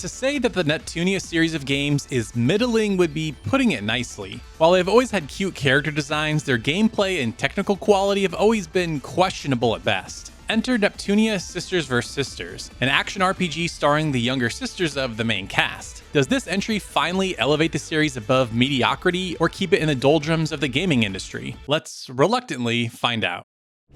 To say that the Neptunia series of games is middling would be putting it nicely. While they've always had cute character designs, their gameplay and technical quality have always been questionable at best. Enter Neptunia Sisters vs. Sisters, an action RPG starring the younger sisters of the main cast. Does this entry finally elevate the series above mediocrity or keep it in the doldrums of the gaming industry? Let's reluctantly find out.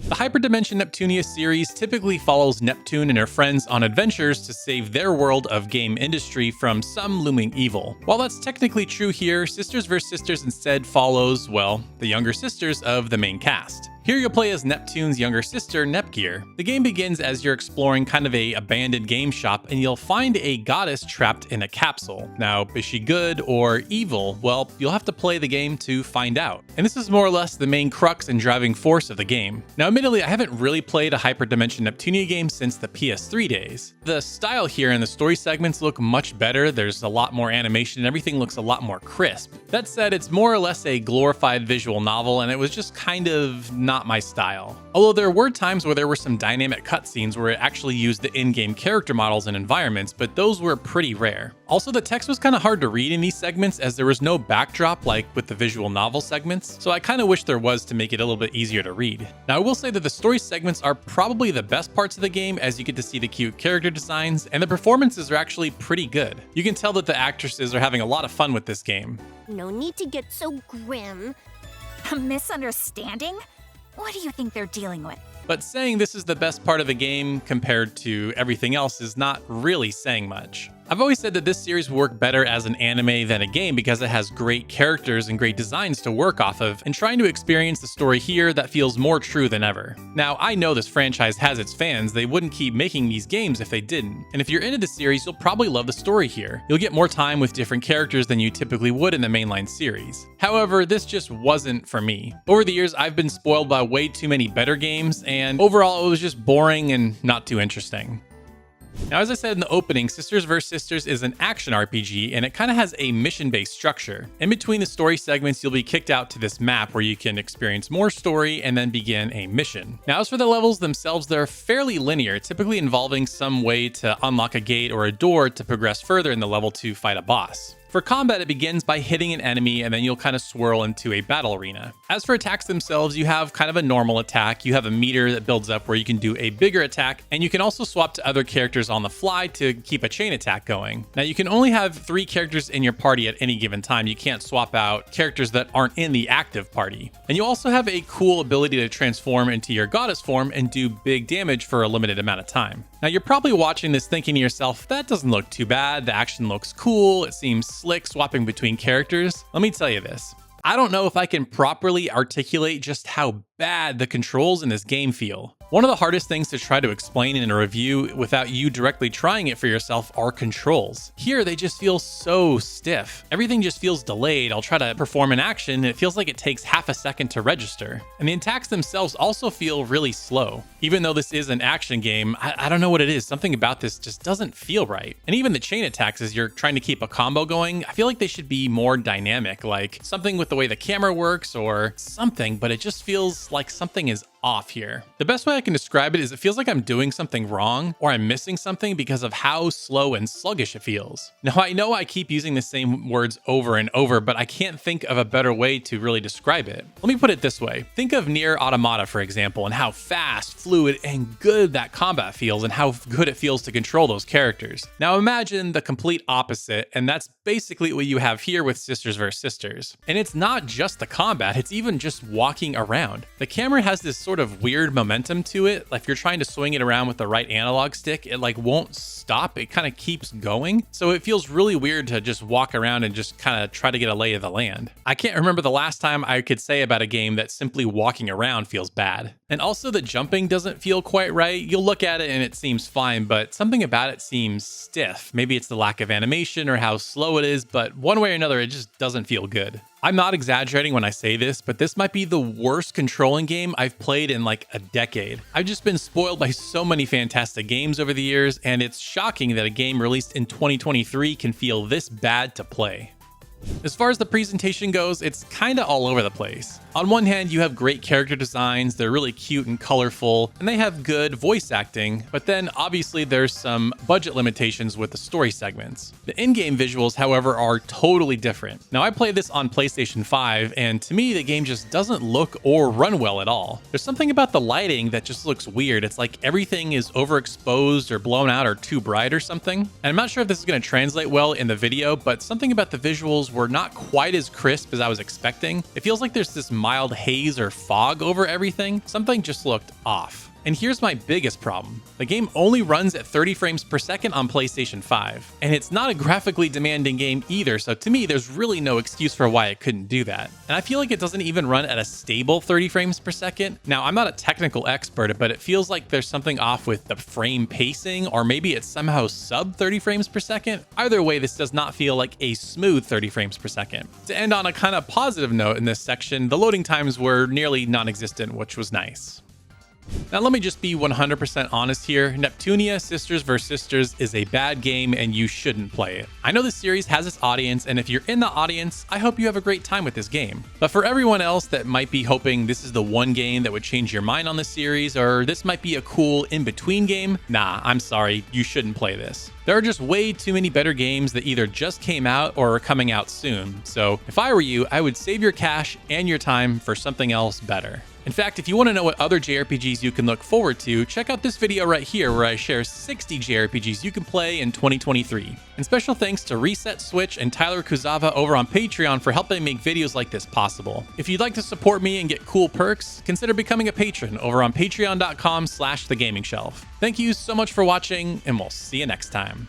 The Hyperdimension Neptunia series typically follows Neptune and her friends on adventures to save their world of game industry from some looming evil. While that's technically true here, Sisters vs. Sisters instead follows, well, the younger sisters of the main cast. Here you'll play as Neptune's younger sister, Nepgear. The game begins as you're exploring kind of a abandoned game shop and you'll find a goddess trapped in a capsule. Now, is she good or evil? Well, you'll have to play the game to find out. And this is more or less the main crux and driving force of the game. Now, admittedly, I haven't really played a Hyperdimension Neptunia game since the PS3 days. The style here and the story segments look much better, there's a lot more animation and everything looks a lot more crisp. That said, it's more or less a glorified visual novel and it was just kind of not my style. Although there were times where there were some dynamic cutscenes where it actually used the in-game character models and environments, but those were pretty rare. Also, the text was kind of hard to read in these segments as there was no backdrop like with the visual novel segments, so I kind of wish there was to make it a little bit easier to read. Now, I will say that the story segments are probably the best parts of the game as you get to see the cute character designs, and the performances are actually pretty good. You can tell that the actresses are having a lot of fun with this game. No need to get so grim. A misunderstanding? What do you think they're dealing with? But saying this is the best part of the game compared to everything else is not really saying much. I've always said that this series would work better as an anime than a game because it has great characters and great designs to work off of, and trying to experience the story here that feels more true than ever. Now, I know this franchise has its fans, they wouldn't keep making these games if they didn't, and if you're into the series, you'll probably love the story here. You'll get more time with different characters than you typically would in the mainline series. However, this just wasn't for me. Over the years, I've been spoiled by way too many better games, and overall it was just boring and not too interesting. Now, as I said in the opening, Sisters vs. Sisters is an action RPG, and it kind of has a mission-based structure. In between the story segments, you'll be kicked out to this map where you can experience more story and then begin a mission. Now, as for the levels themselves, they're fairly linear, typically involving some way to unlock a gate or a door to progress further in the level to fight a boss. For combat, it begins by hitting an enemy and then you'll kind of swirl into a battle arena. As for attacks themselves, you have kind of a normal attack, you have a meter that builds up where you can do a bigger attack, and you can also swap to other characters on the fly to keep a chain attack going. Now, you can only have 3 characters in your party at any given time. You can't swap out characters that aren't in the active party. And you also have a cool ability to transform into your goddess form and do big damage for a limited amount of time. Now, you're probably watching this thinking to yourself, that doesn't look too bad, the action looks cool, it seems slick swapping between characters. Let me tell you this. I don't know if I can properly articulate just how bad the controls in this game feel. One of the hardest things to try to explain in a review without you directly trying it for yourself are controls. Here, they just feel so stiff. Everything just feels delayed. I'll try to perform an action and it feels like it takes half a second to register. And the attacks themselves also feel really slow. Even though this is an action game, I don't know what it is. Something about this just doesn't feel right. And even the chain attacks as you're trying to keep a combo going, I feel like they should be more dynamic, like something with the way the camera works or something, but it just feels like something is off here. The best way I can describe it is it feels like I'm doing something wrong or I'm missing something because of how slow and sluggish it feels. Now, I know I keep using the same words over and over, but I can't think of a better way to really describe it. Let me put it this way. Think of Nier Automata, for example, and how fast, fluid, and good that combat feels and how good it feels to control those characters. Now imagine the complete opposite, and that's basically what you have here with Sisters vs. Sisters. And it's not just the combat, it's even just walking around. The camera has this sort of weird momentum to it. Like if you're trying to swing it around with the right analog stick, it like won't stop. It kind of keeps going. So it feels really weird to just walk around and just kind of try to get a lay of the land. I can't remember the last time I could say about a game that simply walking around feels bad. And also the jumping doesn't feel quite right. You'll look at it and it seems fine, but something about it seems stiff. Maybe it's the lack of animation or how slow it is, but one way or another, it just doesn't feel good. I'm not exaggerating when I say this, but this might be the worst controlling game I've played in like a decade. I've just been spoiled by so many fantastic games over the years, and it's shocking that a game released in 2023 can feel this bad to play. As far as the presentation goes, it's kinda all over the place. On one hand, you have great character designs, they're really cute and colorful, and they have good voice acting, but then obviously there's some budget limitations with the story segments. The in-game visuals, however, are totally different. Now, I played this on PlayStation 5, and to me, the game just doesn't look or run well at all. There's something about the lighting that just looks weird. It's like everything is overexposed or blown out or too bright or something. And I'm not sure if this is going to translate well in the video, but something about the visuals were not quite as crisp as I was expecting. It feels like there's this mild haze or fog over everything. Something just looked off. And here's my biggest problem. The game only runs at 30 frames per second on PlayStation 5. And it's not a graphically demanding game either, so to me, there's really no excuse for why it couldn't do that. And I feel like it doesn't even run at a stable 30 frames per second. Now, I'm not a technical expert, but it feels like there's something off with the frame pacing, or maybe it's somehow sub 30 frames per second. Either way, this does not feel like a smooth 30 frames per second. To end on a kind of positive note in this section, the loading times were nearly non-existent, which was nice. Now let me just be 100% honest here. Neptunia Sisters vs. Sisters is a bad game and you shouldn't play it. I know this series has its audience, and if you're in the audience, I hope you have a great time with this game. But for everyone else that might be hoping this is the one game that would change your mind on the series, or this might be a cool in-between game, nah, I'm sorry, you shouldn't play this. There are just way too many better games that either just came out or are coming out soon. So if I were you, I would save your cash and your time for something else better. In fact, if you want to know what other JRPGs you can look forward to, check out this video right here where I share 60 JRPGs you can play in 2023. And special thanks to Reset Switch and Tyler Kuzawa over on Patreon for helping make videos like this possible. If you'd like to support me and get cool perks, consider becoming a patron over on patreon.com/thegamingshelf. Thank you so much for watching, and we'll see you next time.